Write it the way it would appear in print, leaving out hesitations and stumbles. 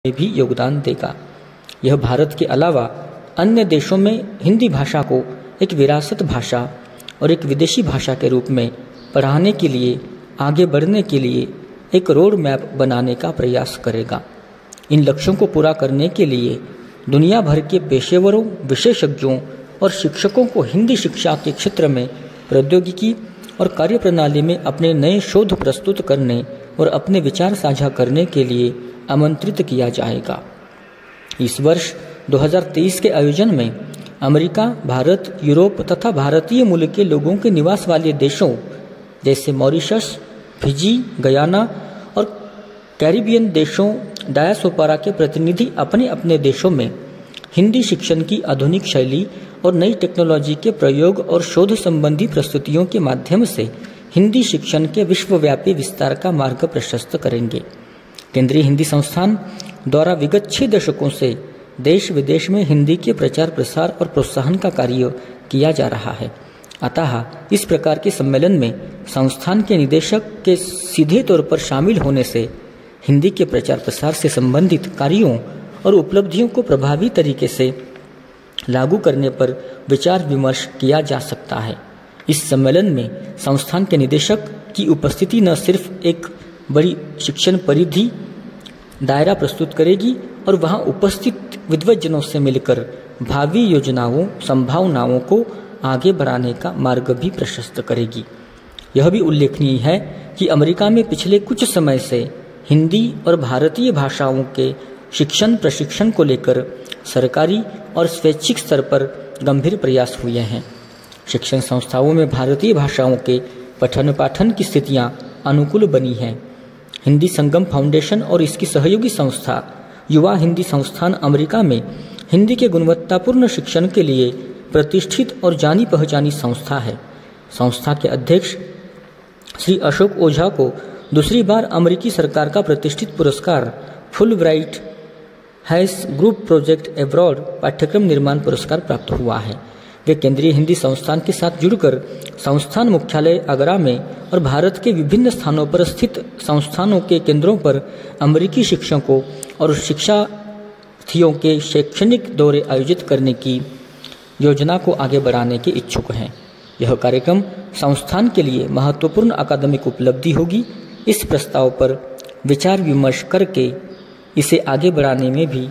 में भी योगदान देगा। यह भारत के अलावा अन्य देशों में हिंदी भाषा को एक विरासत भाषा और एक विदेशी भाषा के रूप में पढ़ाने के लिए आगे बढ़ने के लिए एक रोड मैप बनाने का प्रयास करेगा। इन लक्ष्यों को पूरा करने के लिए दुनिया भर के पेशेवरों, विशेषज्ञों और शिक्षकों को हिंदी शिक्षा के क्षेत्र में प्रौद्योगिकी और कार्यप्रणाली में अपने नए शोध प्रस्तुत करने और अपने विचार साझा करने के लिए आमंत्रित किया जाएगा। इस वर्ष 2023 के आयोजन में अमेरिका, भारत, यूरोप तथा भारतीय मूल के लोगों के निवास वाले देशों जैसे मॉरिशस, फिजी, गयाना और कैरिबियन देशों डायस्पोरा के प्रतिनिधि अपने अपने देशों में हिंदी शिक्षण की आधुनिक शैली और नई टेक्नोलॉजी के प्रयोग और शोध संबंधी प्रस्तुतियों के माध्यम से हिंदी शिक्षण के विश्वव्यापी विस्तार का मार्ग प्रशस्त करेंगे। केंद्रीय हिंदी संस्थान द्वारा विगत 6 दशकों से देश विदेश में हिंदी के प्रचार प्रसार और प्रोत्साहन का कार्य किया जा रहा है। अतः इस प्रकार के सम्मेलन में संस्थान के निदेशक के सीधे तौर पर शामिल होने से हिंदी के प्रचार प्रसार से संबंधित कार्यों और उपलब्धियों को प्रभावी तरीके से लागू करने पर विचार विमर्श किया जा सकता है। इस सम्मेलन में संस्थान के निदेशक की उपस्थिति न सिर्फ एक बड़ी शिक्षण परिधि दायरा प्रस्तुत करेगी और वहां उपस्थित विद्वज्जनों से मिलकर भावी योजनाओं, संभावनाओं को आगे बढ़ाने का मार्ग भी प्रशस्त करेगी। यह भी उल्लेखनीय है कि अमेरिका में पिछले कुछ समय से हिंदी और भारतीय भाषाओं के शिक्षण प्रशिक्षण को लेकर सरकारी और स्वैच्छिक स्तर पर गंभीर प्रयास हुए हैं। शिक्षण संस्थाओं में भारतीय भाषाओं के पठन पाठन की स्थितियां अनुकूल बनी हैं। हिंदी संगम फाउंडेशन और इसकी सहयोगी संस्था युवा हिंदी संस्थान अमेरिका में हिंदी के गुणवत्तापूर्ण शिक्षण के लिए प्रतिष्ठित और जानी पहचानी संस्था है। संस्था के अध्यक्ष श्री अशोक ओझा को दूसरी बार अमेरिकी सरकार का प्रतिष्ठित पुरस्कार फुलब्राइट हैस ग्रुप प्रोजेक्ट एब्रॉड पाठ्यक्रम निर्माण पुरस्कार प्राप्त हुआ है। वे केंद्रीय हिंदी संस्थान के साथ जुड़कर संस्थान मुख्यालय आगरा में और भारत के विभिन्न स्थानों पर स्थित संस्थानों के केंद्रों पर अमेरिकी शिक्षकों और शिक्षार्थियों के शैक्षणिक दौरे आयोजित करने की योजना को आगे बढ़ाने के इच्छुक हैं। यह कार्यक्रम संस्थान के लिए महत्वपूर्ण अकादमिक उपलब्धि होगी। इस प्रस्ताव पर विचार विमर्श करके इसे आगे बढ़ाने में भी